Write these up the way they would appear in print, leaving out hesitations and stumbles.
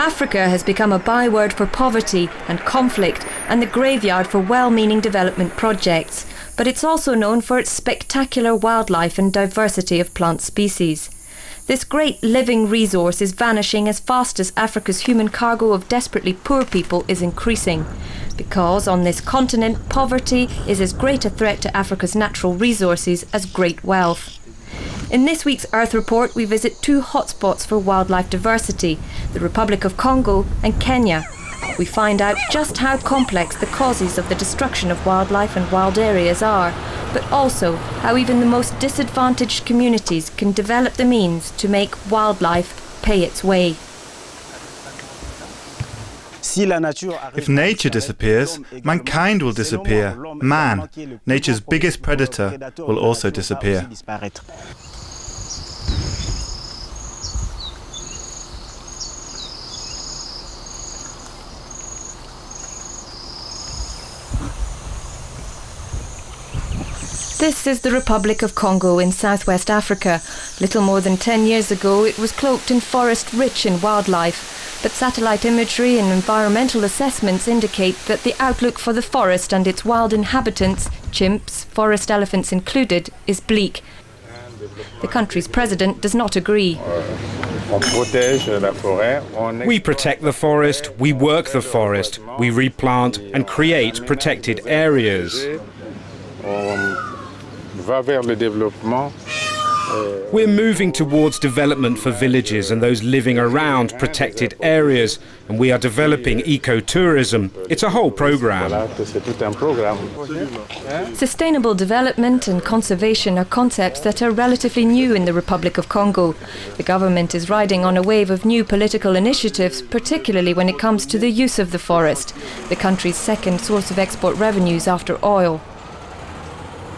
Africa has become a byword for poverty and conflict and the graveyard for well-meaning development projects. But it's also known for its spectacular wildlife and diversity of plant species. This great living resource is vanishing as fast as Africa's human cargo of desperately poor people is increasing. Because on this continent, poverty is as great a threat to Africa's natural resources as great wealth. In this week's Earth Report, we visit two hotspots for wildlife diversity, the Republic of Congo and Kenya. We find out just how complex the causes of the destruction of wildlife and wild areas are, but also how even the most disadvantaged communities can develop the means to make wildlife pay its way. If nature disappears, mankind will disappear. Man, nature's biggest predator, will also disappear. This is the Republic of Congo in southwest Africa. Little more than 10 years ago, it was cloaked in forest rich in wildlife. But satellite imagery and environmental assessments indicate that the outlook for the forest and its wild inhabitants, chimps, forest elephants included, is bleak. The country's president does not agree. We protect the forest, we work the forest, we replant and create protected areas. We're moving towards development for villages and those living around protected areas, and we are developing ecotourism. It's a whole program. Sustainable development and conservation are concepts that are relatively new in the Republic of Congo. The government is riding on a wave of new political initiatives, particularly when it comes to the use of the forest, the country's second source of export revenues after oil.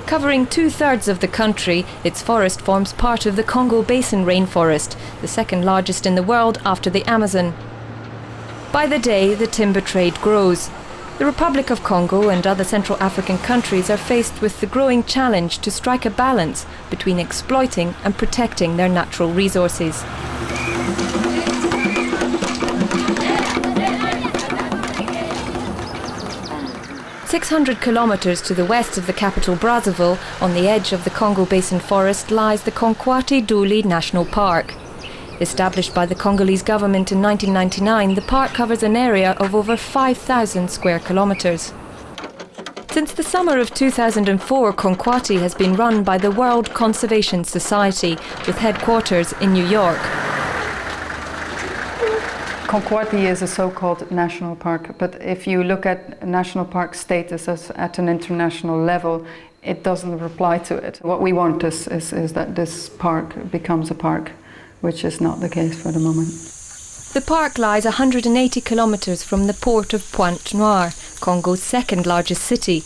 Covering 2/3 of the country, its forest forms part of the Congo Basin rainforest, the second largest in the world after the Amazon. By the day, the timber trade grows. The Republic of Congo and other Central African countries are faced with the growing challenge to strike a balance between exploiting and protecting their natural resources. 600 kilometers to the west of the capital Brazzaville, on the edge of the Congo Basin forest, lies the Konkwati-Duli National Park. Established by the Congolese government in 1999, the park covers an area of over 5,000 square kilometers. Since the summer of 2004, Konkwati has been run by the World Conservation Society, with headquarters in New York. Konkwati is a so-called national park, but if you look at national park status as at an international level, it doesn't reply to it. What we want is that this park becomes a park, which is not the case for the moment. The park lies 180 kilometers from the port of Pointe-Noire, Congo's second largest city.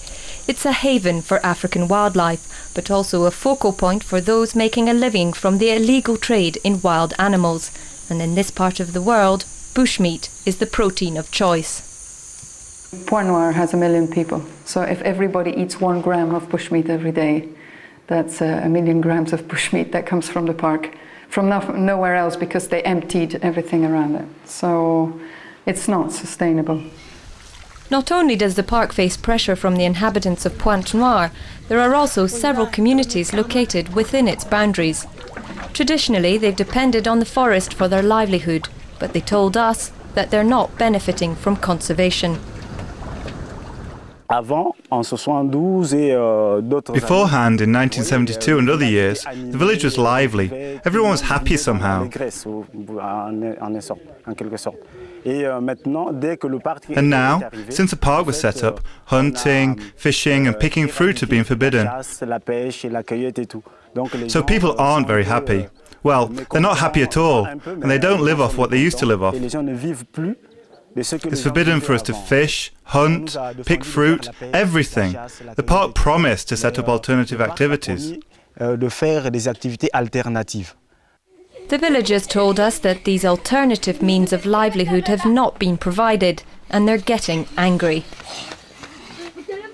It's a haven for African wildlife, but also a focal point for those making a living from the illegal trade in wild animals. And in this part of the world, bushmeat is the protein of choice. Pointe-Noire has 1 million people, so if everybody eats 1 gram of bushmeat every day, that's 1 million grams of bushmeat that comes from the park, from nowhere else, because they emptied everything around it. So it's not sustainable. Not only does the park face pressure from the inhabitants of Pointe-Noire, there are also several communities located within its boundaries. Traditionally, they've depended on the forest for their livelihood, but they told us that they're not benefiting from conservation. Beforehand, in 1972 and other years, the village was lively. Everyone was happy somehow. And now, since the park was set up, hunting, fishing and picking fruit have been forbidden. So people aren't very happy. Well, they're not happy at all, and they don't live off what they used to live off. It's forbidden for us to fish, hunt, pick fruit, everything. The park promised to set up alternative activities. The villagers told us that these alternative means of livelihood have not been provided, and they're getting angry.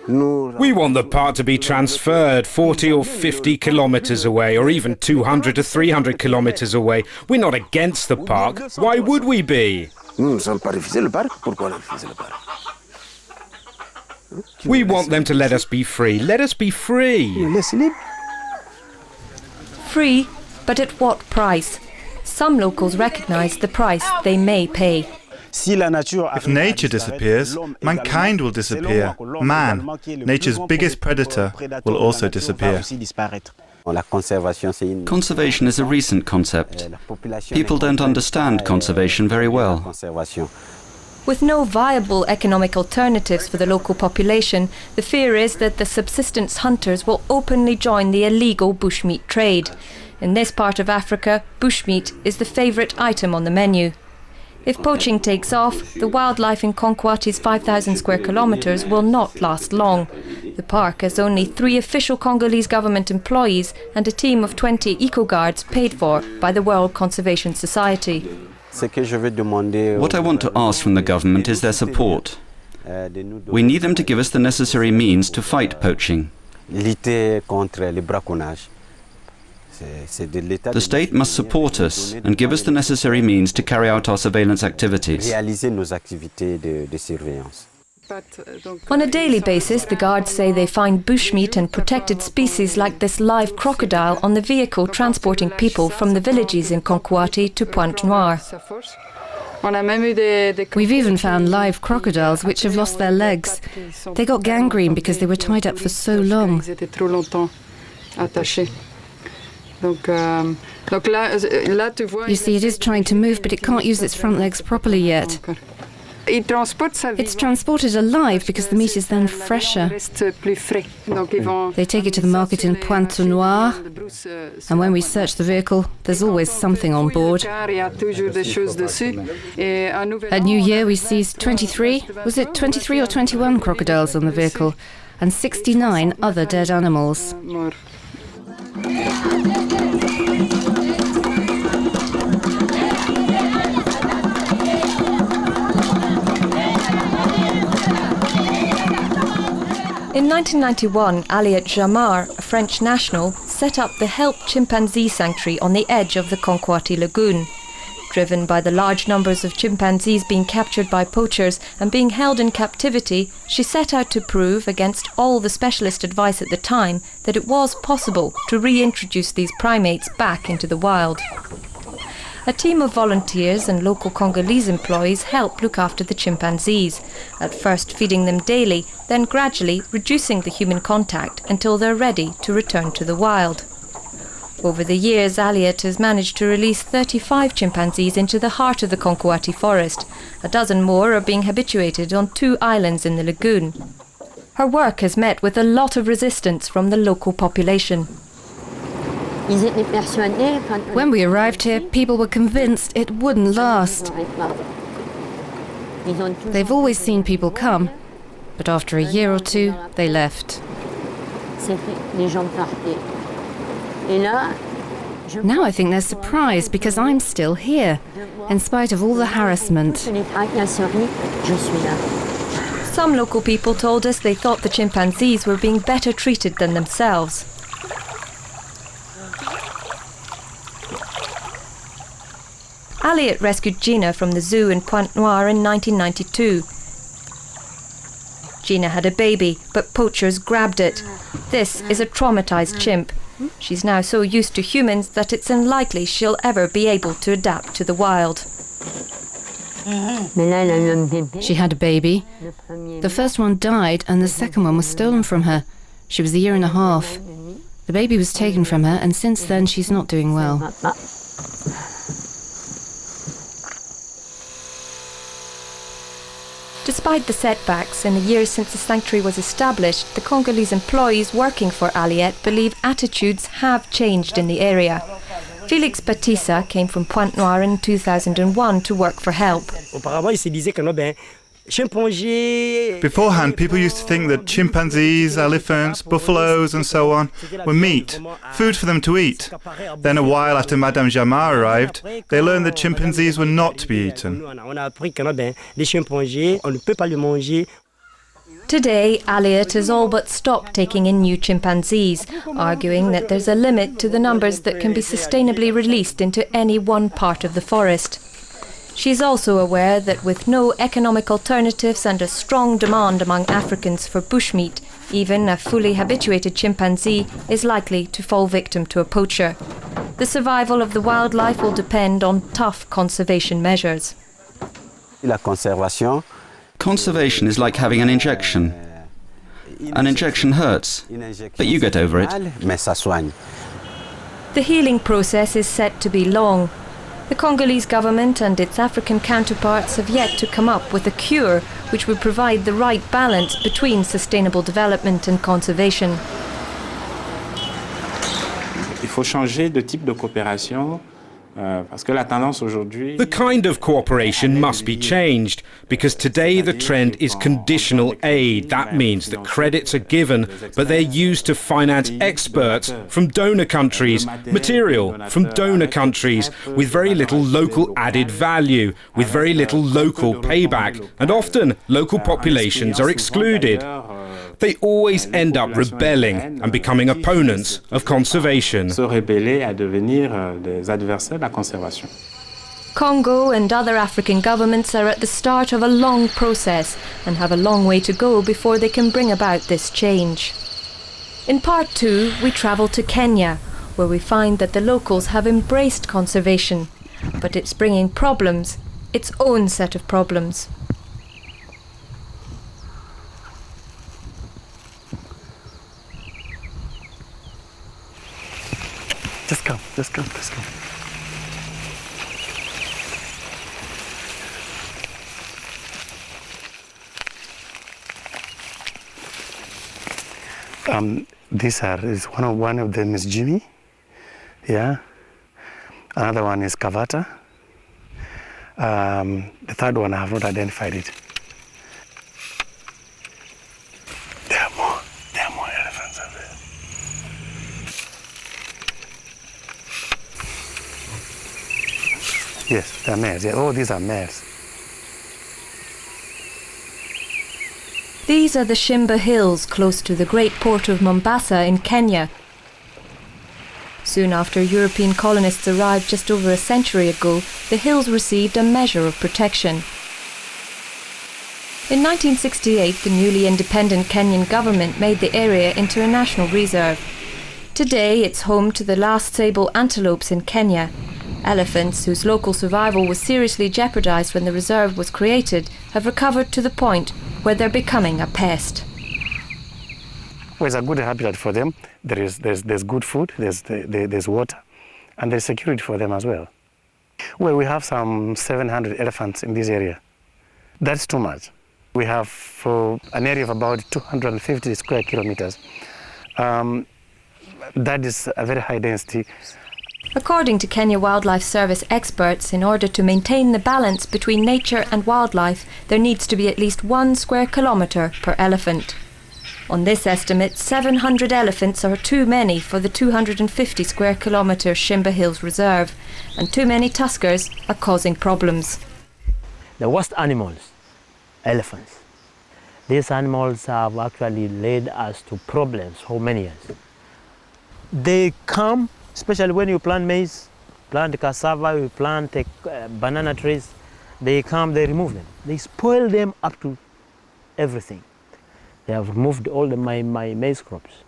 We want the park to be transferred 40 or 50 kilometers away, or even 200 to 300 kilometers away. We're not against the park. Why would we be? We want them to let us be free. Let us be free. Free, but at what price? Some locals recognise the price they may pay. If nature disappears, mankind will disappear. Man, nature's biggest predator, will also disappear. Conservation is a recent concept. People don't understand conservation very well. With no viable economic alternatives for the local population, the fear is that the subsistence hunters will openly join the illegal bushmeat trade. In this part of Africa, bushmeat is the favourite item on the menu. If poaching takes off, the wildlife in Konkwati's 5,000 square kilometres will not last long. The park has only 3 official Congolese government employees and a team of 20 eco-guards paid for by the World Conservation Society. What I want to ask from the government is their support. We need them to give us the necessary means to fight poaching. The state must support us and give us the necessary means to carry out our surveillance activities. On a daily basis, the guards say they find bushmeat and protected species like this live crocodile on the vehicle transporting people from the villages in Konkwati to Pointe-Noire. We've even found live crocodiles which have lost their legs. They got gangrene because they were tied up for so long. You see, it is trying to move, but it can't use its front legs properly yet. It's transported alive because the meat is then fresher. They take it to the market in Pointe-Noire, and when we search the vehicle, there's always something on board. At New Year, we seized 23 or 21 crocodiles on the vehicle, and 69 other dead animals. In 1991, Aliet Jamar, a French national, set up the Help Chimpanzee Sanctuary on the edge of the Konkwati Lagoon. Driven by the large numbers of chimpanzees being captured by poachers and being held in captivity, she set out to prove, against all the specialist advice at the time, that it was possible to reintroduce these primates back into the wild. A team of volunteers and local Congolese employees help look after the chimpanzees, at first feeding them daily, then gradually reducing the human contact until they're ready to return to the wild. Over the years, Aliet has managed to release 35 chimpanzees into the heart of the Konkwati forest. A dozen more are being habituated on 2 islands in the lagoon. Her work has met with a lot of resistance from the local population. When we arrived here, people were convinced it wouldn't last. They've always seen people come, but after a year or 2, they left. Now I think they're surprised because I'm still here, in spite of all the harassment. Some local people told us they thought the chimpanzees were being better treated than themselves. Aliet rescued Gina from the zoo in Pointe-Noire in 1992. Gina had a baby, but poachers grabbed it. This is a traumatized chimp. She's now so used to humans that it's unlikely she'll ever be able to adapt to the wild. She had a baby. The first one died and the second one was stolen from her. She was 1.5 years. The baby was taken from her and since then she's not doing well. Despite the setbacks in the years since the sanctuary was established, the Congolese employees working for Aliet believe attitudes have changed in the area. Felix Batissa came from Pointe-Noire in 2001 to work for Help. Beforehand, people used to think that chimpanzees, elephants, buffaloes and so on were meat, food for them to eat. Then a while after Madame Jamar arrived, they learned that chimpanzees were not to be eaten. Today, Aliet has all but stopped taking in new chimpanzees, arguing that there's a limit to the numbers that can be sustainably released into any one part of the forest. She's also aware that with no economic alternatives and a strong demand among Africans for bushmeat, even a fully habituated chimpanzee is likely to fall victim to a poacher. The survival of the wildlife will depend on tough conservation measures. Conservation is like having an injection. An injection hurts, but you get over it. The healing process is set to be long. The Congolese government and its African counterparts have yet to come up with a cure which would provide the right balance between sustainable development and conservation. Il faut changer de type de coopération. The kind of cooperation must be changed, because today the trend is conditional aid. That means that credits are given, but they're used to finance experts from donor countries, material from donor countries, with very little local added value, with very little local payback, and often local populations are excluded. They always end up rebelling and becoming opponents of conservation. Congo and other African governments are at the start of a long process and have a long way to go before they can bring about this change. In part 2, we travel to Kenya, where we find that the locals have embraced conservation, but it's bringing problems, its own set of problems. Just come, just come, just come. One of them is Jimmy, yeah. Another one is Kavata. The third one I have not identified it. There are more elephants out there. Yes, they're males. Yeah. Oh, these are males. These are the Shimba Hills close to the great port of Mombasa in Kenya. Soon after European colonists arrived just over a century ago, the hills received a measure of protection. In 1968, the newly independent Kenyan government made the area into a national reserve. Today, it's home to the last sable antelopes in Kenya. Elephants, whose local survival was seriously jeopardized when the reserve was created, have recovered to the point where they're becoming a pest. Well, it's a good habitat for them. There's good food, there's water, and there's security for them as well. Well, we have some 700 elephants in this area. That's too much. We have an area of about 250 square kilometers. That is a very high density. According to Kenya Wildlife Service experts, in order to maintain the balance between nature and wildlife, there needs to be at least 1 square kilometre per elephant. On this estimate, 700 elephants are too many for the 250 square kilometre Shimba Hills Reserve, and too many tuskers are causing problems. The worst animals, elephants. These animals have actually led us to problems for many years. They come, especially when you plant maize, plant cassava, you plant banana trees, they come, they remove them. They spoil them up to everything. They have removed all my maize crops.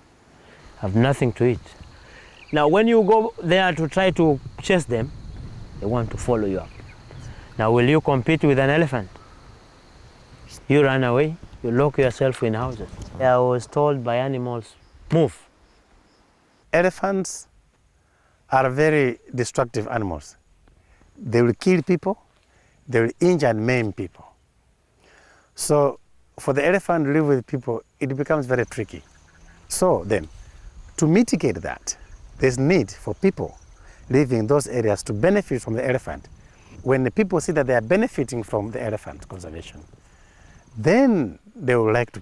Have nothing to eat. Now when you go there to try to chase them, they want to follow you up. Now will you compete with an elephant? You run away, you lock yourself in houses. I was told by animals, move. Elephants are very destructive animals. They will kill people, they will injure and maim people. So for the elephant to live with people, it becomes very tricky. So then, to mitigate that, there's need for people living in those areas to benefit from the elephant. When the people see that they are benefiting from the elephant conservation, then they would like to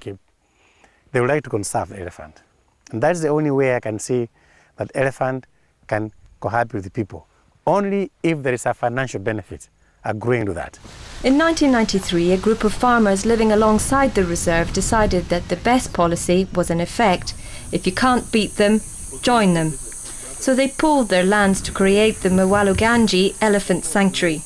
conserve the elephant. And that's the only way I can see that elephant can cohabit with the people, only if there is a financial benefit agreeing to that. In 1993, a group of farmers living alongside the reserve decided that the best policy was, in effect, if you can't beat them, join them. So they pooled their lands to create the Mwaluganji Elephant Sanctuary.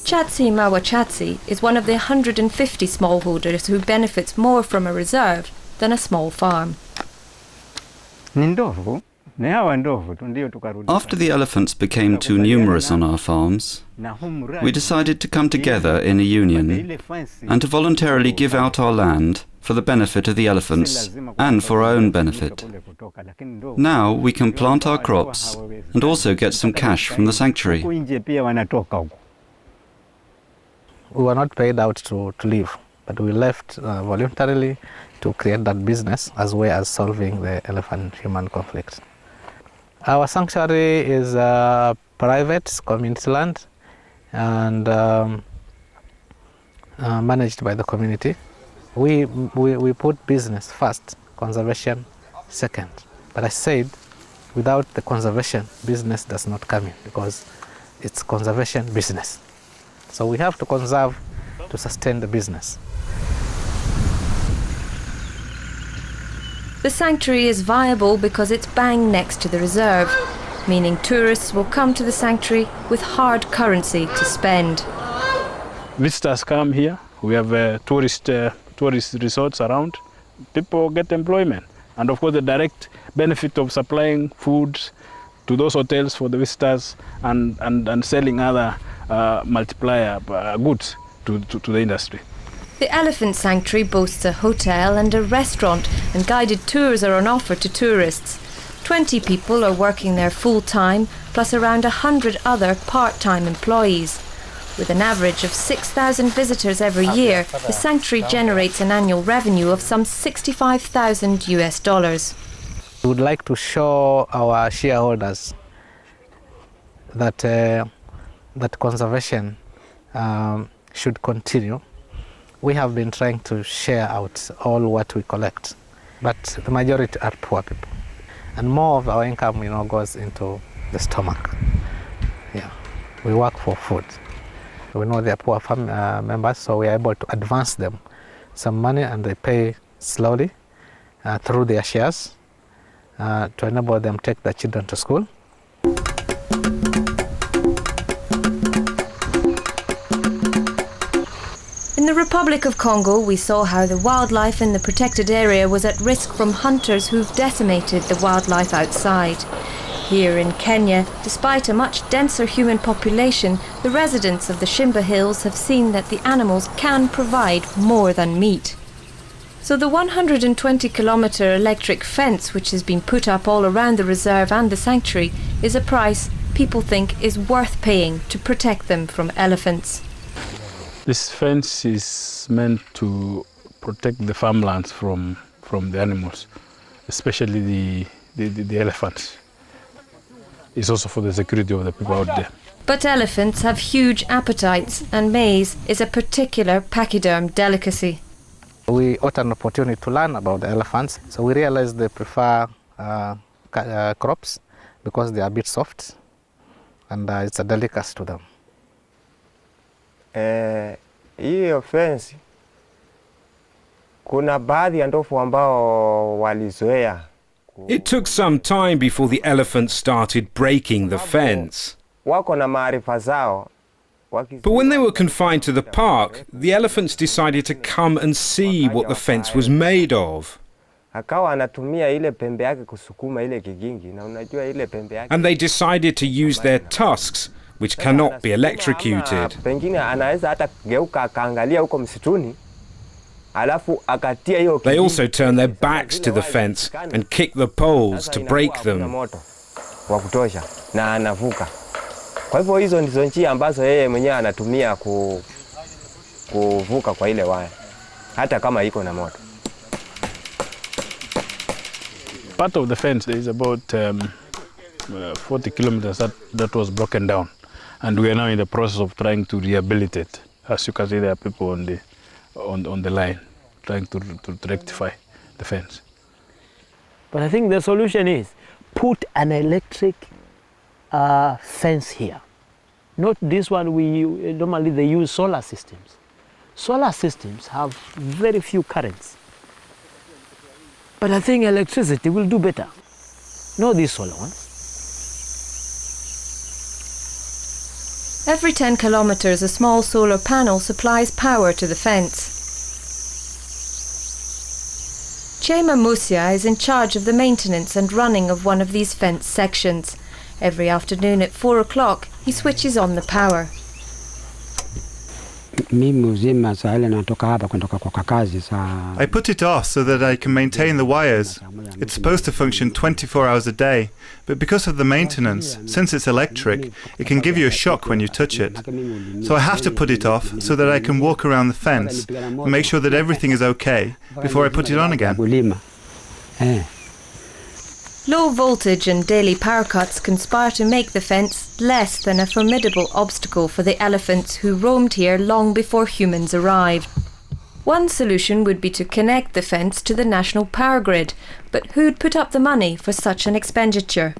Chatsi Mawachatsi is one of the 150 smallholders who benefits more from a reserve than a small farm. After the elephants became too numerous on our farms, we decided to come together in a union and to voluntarily give out our land for the benefit of the elephants and for our own benefit. Now we can plant our crops and also get some cash from the sanctuary. We were not paid out to live, but we left voluntarily to create that business as well as solving the elephant-human conflict. Our sanctuary is private community land and managed by the community. We put business first, conservation second. But I said, without the conservation, business does not come in because it's conservation business. So we have to conserve to sustain the business. The sanctuary is viable because it's bang next to the reserve, meaning tourists will come to the sanctuary with hard currency to spend. Visitors come here. We have tourist resorts around. People get employment. And of course the direct benefit of supplying food to those hotels for the visitors and selling other multiplier goods to the industry. The elephant sanctuary boasts a hotel and a restaurant, and guided tours are on offer to tourists. 20 people are working there full-time, plus around 100 other part-time employees. With an average of 6,000 visitors every year, the sanctuary generates an annual revenue of some $65,000 US. We would like to show our shareholders that conservation should continue. We have been trying to share out all what we collect, but the majority are poor people. And more of our income, goes into the stomach. Yeah, we work for food. We know they are poor members, so we are able to advance them some money, and they pay slowly through their shares to enable them to take their children to school. In the Republic of Congo, we saw how the wildlife in the protected area was at risk from hunters who've decimated the wildlife outside. Here in Kenya, despite a much denser human population, the residents of the Shimba Hills have seen that the animals can provide more than meat. So the 120-kilometre electric fence, which has been put up all around the reserve and the sanctuary, is a price people think is worth paying to protect them from elephants. This fence is meant to protect the farmlands from the animals, especially the elephants. It's also for the security of the people out there. But elephants have huge appetites, and maize is a particular pachyderm delicacy. We got an opportunity to learn about the elephants, so we realized they prefer crops because they are a bit soft, and it's a delicacy to them. Hiyo fence kuna baadhi ya ndovu ambao walizoea. It took some time before the elephants started breaking the fence. Wako na maarifa zao. But when they were confined to the park, the elephants decided to come and see what the fence was made of. Akawa anatumia ile pembe yake kusukuma ile kigingi, na unajua ile pembe yake. And they decided to use their tusks, which cannot be electrocuted. Pengine anaweza hata geuka akaangalia huko msituni. Alafu akatia hiyo. They also turn their backs to the fence and kick the poles to break them. Wa kutosha na anavuka. Kwa hivyo hizo ndizo njia ambazo yeye mwenyewe anatumia kuvuka kwa ile waya, hata kama iko na moto. Part of the fence there is about 40 kilometers that was broken down, and we are now in the process of trying to rehabilitate. As you can see, there are people on the line trying to rectify the fence. But I think the solution is put an electric fence here. Not this one normally they use solar systems. Solar systems have very few currents. But I think electricity will do better. Not these solar ones. Every 10 kilometers, a small solar panel supplies power to the fence. Chema Musia is in charge of the maintenance and running of one of these fence sections. Every afternoon at 4 o'clock, he switches on the power. I put it off so that I can maintain the wires. It's supposed to function 24 hours a day, but because of the maintenance, since it's electric, it can give you a shock when you touch it. So I have to put it off so that I can walk around the fence and make sure that everything is okay before I put it on again. Low voltage and daily power cuts conspire to make the fence less than a formidable obstacle for the elephants who roamed here long before humans arrived. One solution would be to connect the fence to the national power grid, but who'd put up the money for such an expenditure?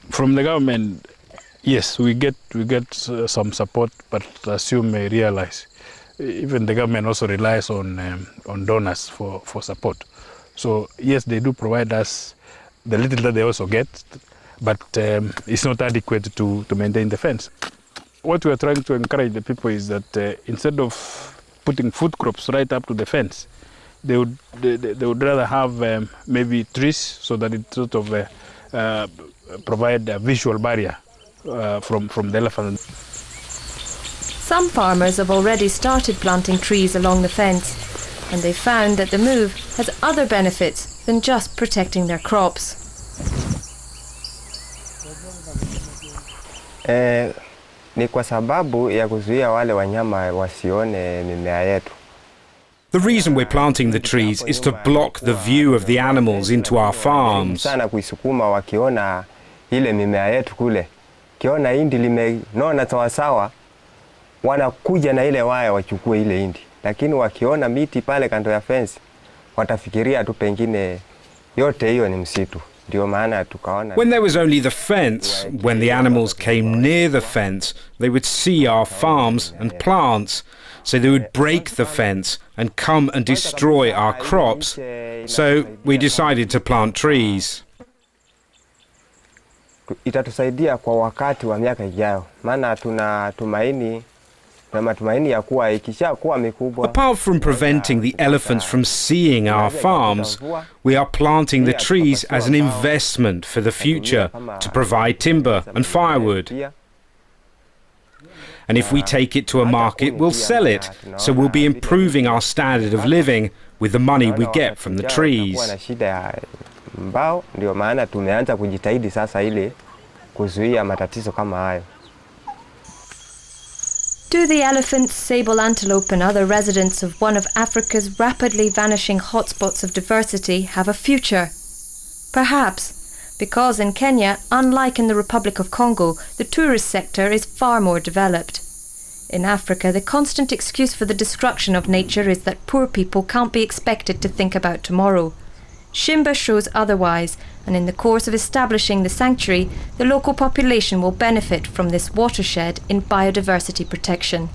From the government, yes, we get some support, but as you may realize, even the government also relies on donors for support. So yes, they do provide us the little that they also get, but it's not adequate to maintain the fence. What we are trying to encourage the people is that instead of putting food crops right up to the fence, they would rather have maybe trees so that it sort of provide a visual barrier from the elephant. Some farmers have already started planting trees along the fence, and they found that the move has other benefits than just protecting their crops. Ni kwa sababu ya kuzuia wale wanyama wasione mimea yetu. The reason we're planting the trees is to block the view of the animals into our farms. Sana kuisukuma wakiona ile mimea yetu kule. Kiona hindi limenona sawasawa, wanakuja na ile waya wachukue ile hindi. Lakini wakiona miti pale kando ya fence, watafikiria tu pengine yote hiyo ni msitu. Ndio maana tukaona. When there was only the fence, when the animals came near the fence, they would see our farms and plants. So they would break the fence and come and destroy our crops. So we decided to plant trees. Itatusaidia kwa wakati wa miaka ijayo. Maana tunatumaini na matumaini ya kuwa ikishakuwa mikubwa. Apart from preventing the elephants from seeing our farms, we are planting the trees as an investment for the future to provide timber and firewood. And if we take it to a market, we'll sell it, so we'll be improving our standard of living with the money we get from the trees. Ndio maana tumeanza kujitahidi sasa ile kuzuia matatizo kama hayo. Do the elephants, sable antelope and other residents of one of Africa's rapidly vanishing hotspots of diversity have a future? Perhaps, because in Kenya, unlike in the Republic of Congo, the tourist sector is far more developed. In Africa, the constant excuse for the destruction of nature is that poor people can't be expected to think about tomorrow. Shimba shows otherwise, and in the course of establishing the sanctuary, the local population will benefit from this watershed in biodiversity protection.